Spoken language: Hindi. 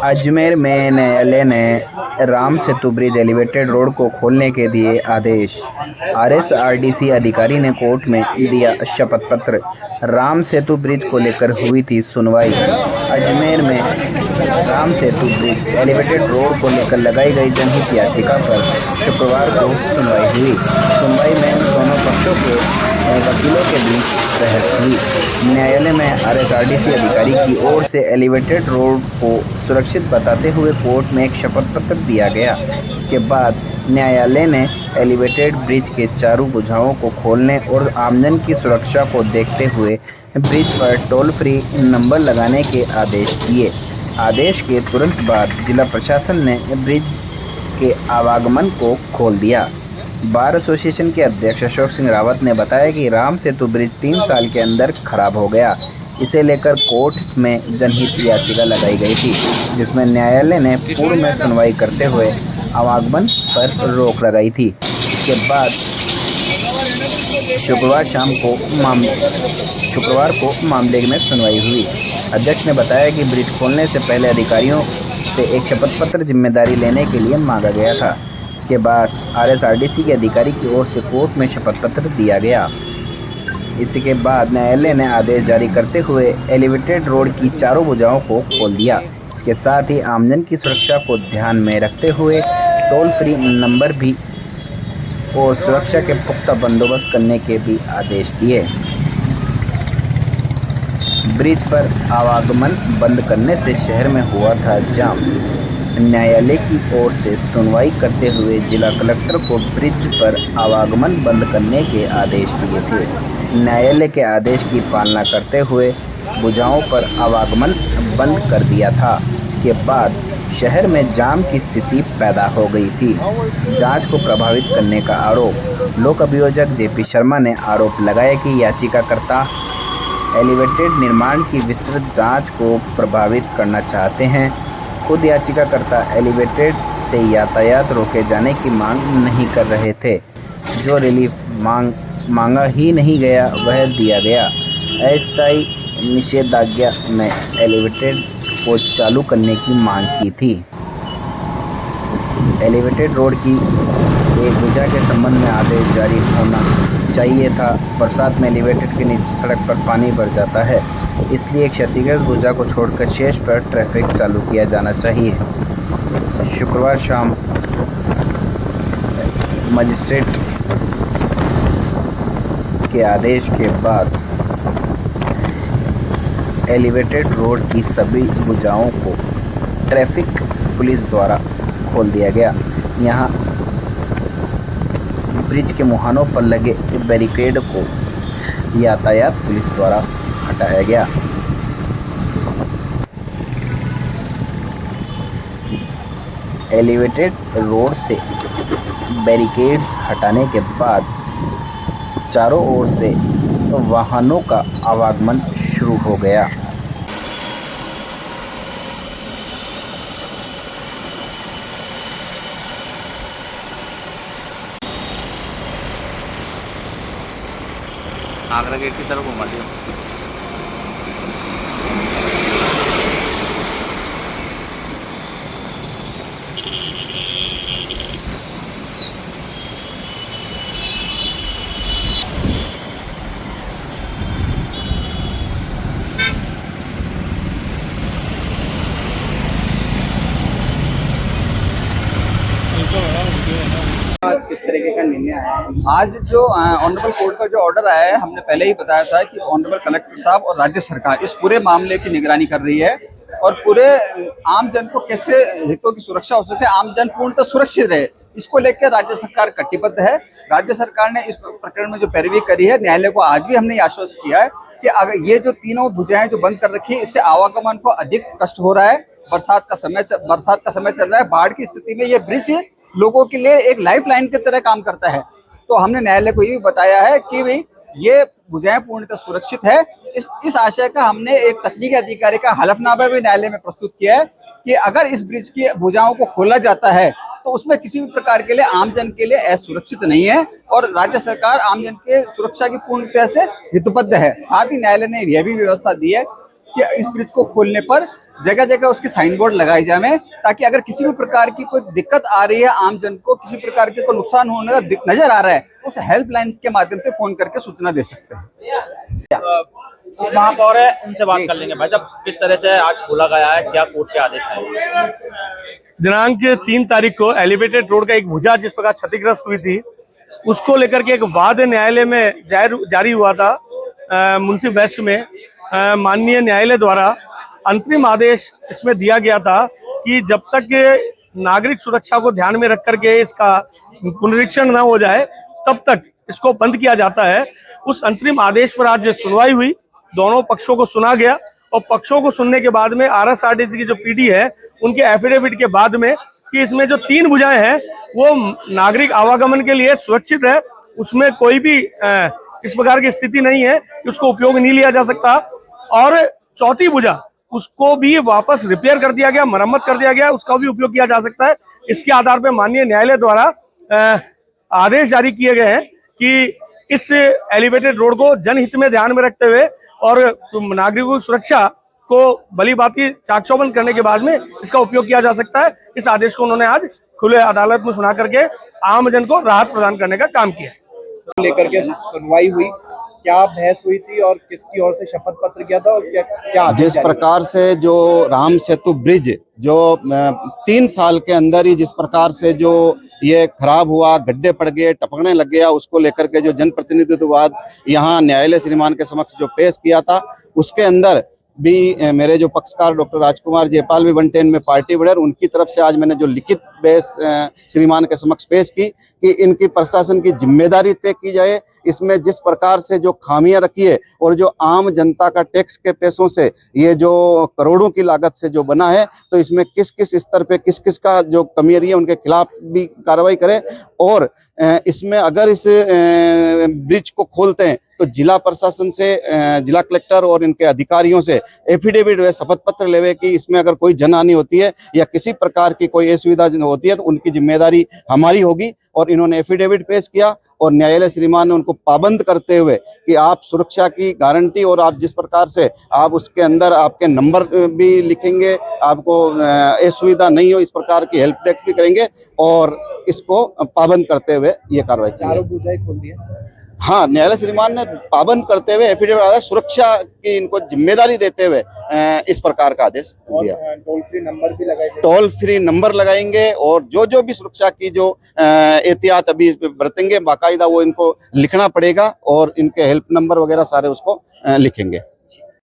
अजमेर में न्यायालय ने Ram Setu bridge elevated road को खोलने के दिए आदेश। आरएसआरटीसी अधिकारी ने कोर्ट में दिया शपथ पत्र। राम सेतु ब्रिज को लेकर हुई थी सुनवाई। अजमेर में Ram Setu bridge elevated road को लेकर लगाई गई जनहित याचिका पर शुक्रवार को सुनवाई हुई। सुनवाई में दोनों पक्षों के वकीलों के बीच बहस हुई। न्यायालय में आरएसआरटीसी अधिकारी की ओर से एलिवेटेड रोड को सुरक्षित बताते हुए कोर्ट में एक शपथ पत्र दिया गया। इसके बाद न्यायालय ने एलिवेटेड ब्रिज के चारों भुजाओं को खोलने और आमजन की सुरक्षा को देखते हुए ब्रिज पर टोल फ्री नंबर लगाने के आदेश दिए। आदेश के तुरंत बाद जिला प्रशासन ने ब्रिज के आवागमन को खोल दिया। बार एसोसिएशन के अध्यक्ष अशोक सिंह रावत ने बताया कि राम सेतु ब्रिज 3 साल के अंदर खराब हो गया। इसे लेकर कोर्ट में जनहित याचिका लगाई गई थी, जिसमें न्यायालय ने पूर्व में सुनवाई करते हुए आवागमन पर रोक लगाई थी। इसके बाद शुक्रवार को मामले में सुनवाई हुई। अध्यक्ष ने बताया कि ब्रिज खोलने से पहले अधिकारियों से एक शपथ पत्र जिम्मेदारी लेने के लिए मांगा गया था। इसके बाद आरएसआरटीसी के अधिकारी की ओर से कोर्ट में शपथ पत्र दिया गया। इसके बाद न्यायालय ने आदेश जारी करते हुए एलिवेटेड रोड की चारों भुजाओं को खोल दिया। इसके साथ ही आमजन की सुरक्षा को ध्यान में रखते हुए टोल फ्री नंबर भी और सुरक्षा के पुख्ता बंदोबस्त करने के भी आदेश दिए। ब्रिज पर आवागमन बंद करने से शहर में हुआ था जाम। न्यायालय की ओर से सुनवाई करते हुए जिला कलेक्टर को ब्रिज पर आवागमन बंद करने के आदेश दिए थे। न्यायालय के आदेश की पालना करते हुए भुजाओं पर आवागमन बंद कर दिया था। इसके बाद शहर में जाम की स्थिति पैदा हो गई थी। जांच को प्रभावित करने का आरोप। लोक अभियोजक जेपी शर्मा ने आरोप लगाया कि याचिकाकर्ता एलिवेटेड निर्माण की विस्तृत जांच को प्रभावित करना चाहते हैं। खुद याचिकाकर्ता एलिवेटेड से यातायात रोके जाने की मांग नहीं कर रहे थे। जो रिलीफ मांगा ही नहीं गया वह दिया गया। अस्थायी निषेधाज्ञा में एलिवेटेड को चालू करने की मांग की थी। एलिवेटेड रोड की एक भुजा के संबंध में आदेश जारी होना चाहिए था। बरसात में एलिवेटेड के नीचे सड़क पर पानी भर जाता है, इसलिए क्षतिग्रस्त भुजा को छोड़कर शेष पर ट्रैफिक चालू किया जाना चाहिए। शुक्रवार शाम मजिस्ट्रेट के आदेश के बाद एलिवेटेड रोड की सभी भुजाओं को ट्रैफिक पुलिस द्वारा खोल दिया गया। यहाँ ब्रिज के मुहानों पर लगे बैरिकेड को यातायात पुलिस द्वारा हटाया गया। एलिवेटेड रोड से बैरिकेड्स हटाने के बाद चारों ओर से वाहनों का आवागमन शुरू हो गया। आगरा गेट की तरफ घुमा दिया। आज किस तरीके का निर्णय आया है? आज जो ऑनरेबल कोर्ट का जो ऑर्डर आया है, हमने पहले ही बताया था कि ऑनरेबल कलेक्टर साहब और राज्य सरकार इस पूरे मामले की निगरानी कर रही है और पूरे आम जन को कैसे हितों की सुरक्षा हो सके, आम जन पूर्णतः सुरक्षित रहे, इसको लेकर राज्य सरकार कटिबद्ध है। राज्य सरकार ने इस प्रकरण में जो पैरवी करी है, न्यायालय को आज भी हमने आश्वस्त किया है कि अगर ये जो तीनों भुजाएं जो बंद कर रखी है, इससे आवागमन को अधिक कष्ट हो रहा है। बरसात का समय चल रहा है, बाढ़ की स्थिति में ये ब्रिज लोगों के लिए एक लाइफलाइन की तरह काम करता है। तो हमने न्यायालय को ये भी बताया है कि भाई ये भुजाएं पूर्णतः सुरक्षित है। इस आशय का हमने एक तकनीकी अधिकारी का हलफनामा भी न्यायालय में प्रस्तुत किया है कि अगर इस ब्रिज की भुजाओं को खोला जाता है तो उसमें किसी भी प्रकार के लिए आमजन के लिए असुरक्षित नहीं है और राज्य सरकार आमजन के सुरक्षा की पूर्ण तरह से हितबद्ध है। साथ ही न्यायालय ने यह भी व्यवस्था दी है कि इस ब्रिज को खोलने पर जगह जगह उसकी साइन बोर्ड लगाई जाए, ताकि अगर किसी भी प्रकार की कोई दिक्कत आ रही है, आम जन को किसी प्रकार के कोई नुकसान होने का नजर आ रहा है, तो उस हेल्पलाइन के माध्यम से फोन करके सूचना दे सकते हैं। महापौर है, उनसे बात कर लेंगे। भाई साहब, किस तरह से आज खोला गया है, क्या कोर्ट के आदेश है? दिनांक 3 तारीख को एलिवेटेड रोड का एक भुजा जिस प्रकार क्षतिग्रस्त हुई थी, उसको लेकर के एक वाद न्यायालय में जारी हुआ था। मुंसिफ वेस्ट में माननीय न्यायालय द्वारा अंतरिम आदेश इसमें दिया गया था कि जब तक नागरिक सुरक्षा को ध्यान में रख करके इसका पुनरीक्षण न हो जाए, तब तक इसको बंद किया जाता है। उस अंतरिम आदेश पर आज सुनवाई हुई, दोनों पक्षों को सुना गया और पक्षों को सुनने के बाद में आरएसआरटीसी की जो पीडी है, उनके एफिडेविट के बाद में कि इसमें जो 3 भुजाएं हैं वो नागरिक आवागमन के लिए सुरक्षित है, उसमें कोई भी इस प्रकार की स्थिति नहीं है कि उसको उपयोग नहीं लिया जा सकता। और चौथी भुजा, उसको भी वापस रिपेयर कर दिया गया, मरम्मत कर दिया गया, उसका भी उपयोग किया जा सकता है। इसके आधार पर माननीय न्यायालय द्वारा आदेश जारी किए गए हैं कि इस एलिवेटेड रोड को जनहित में ध्यान में रखते हुए और नागरिकों की सुरक्षा को भली भांति चाक चौबंद करने के बाद में इसका उपयोग किया जा सकता है। इस आदेश को उन्होंने आज खुले अदालत में सुना करके आम जन को राहत प्रदान करने का काम किया। लेकर के सुनवाई हुई, क्या बहस हुई थी और किसकी ओर से शपथ पत्र किया था और क्या जिस प्रकार से जो राम सेतु ब्रिज जो 3 साल के अंदर ही जिस प्रकार से जो ये खराब हुआ, गड्ढे पड़ गए, टपकने लग गया, उसको लेकर के जो जनप्रतिनिधित्ववाद यहाँ न्यायालय श्रीमान के समक्ष जो पेश किया था, उसके अंदर भी मेरे जो पक्षकार डॉक्टर राजकुमार जयपाल भी 110 में पार्टी बने, उनकी तरफ से आज मैंने जो लिखित बहस श्रीमान के समक्ष पेश की कि इनकी प्रशासन की जिम्मेदारी तय की जाए। इसमें जिस प्रकार से जो खामियां रखी है और जो आम जनता का टैक्स के पैसों से ये जो करोड़ों की लागत से जो बना है, तो इसमें किस किस स्तर पे किस किस का जो कमी रही है उनके खिलाफ भी कार्रवाई करें। और इसमें अगर इस ब्रिज को खोलते हैं तो जिला प्रशासन से, जिला कलेक्टर और इनके अधिकारियों से एफिडेविट व शपथ पत्र लेवे कि इसमें अगर कोई जनहानि होती है या किसी प्रकार की कोई असुविधा होती है तो उनकी जिम्मेदारी हमारी होगी। और इन्होंने एफिडेविट पेश किया और न्यायालय श्रीमान ने उनको पाबंद करते हुए कि आप सुरक्षा की गारंटी और आप जिस प्रकार से आप उसके अंदर आपके नंबर भी लिखेंगे, आपको असुविधा नहीं हो इस प्रकार की हेल्प डेस्क भी करेंगे, और इसको पाबंद करते हुए ये कार्रवाई की। चारों भुजाएं खोल दी। हाँ, न्यायालय श्रीमान ने पाबंद करते हुए एफिडेविट आदेश सुरक्षा की इनको जिम्मेदारी देते हुए इस प्रकार का आदेश दिया। टोल फ्री नंबर भी लगाए, टोल फ्री नंबर लगाएंगे और जो भी सुरक्षा की जो एहतियात अभी बरतेंगे, बाकायदा वो इनको लिखना पड़ेगा और इनके हेल्प नंबर वगैरह सारे उसको लिखेंगे।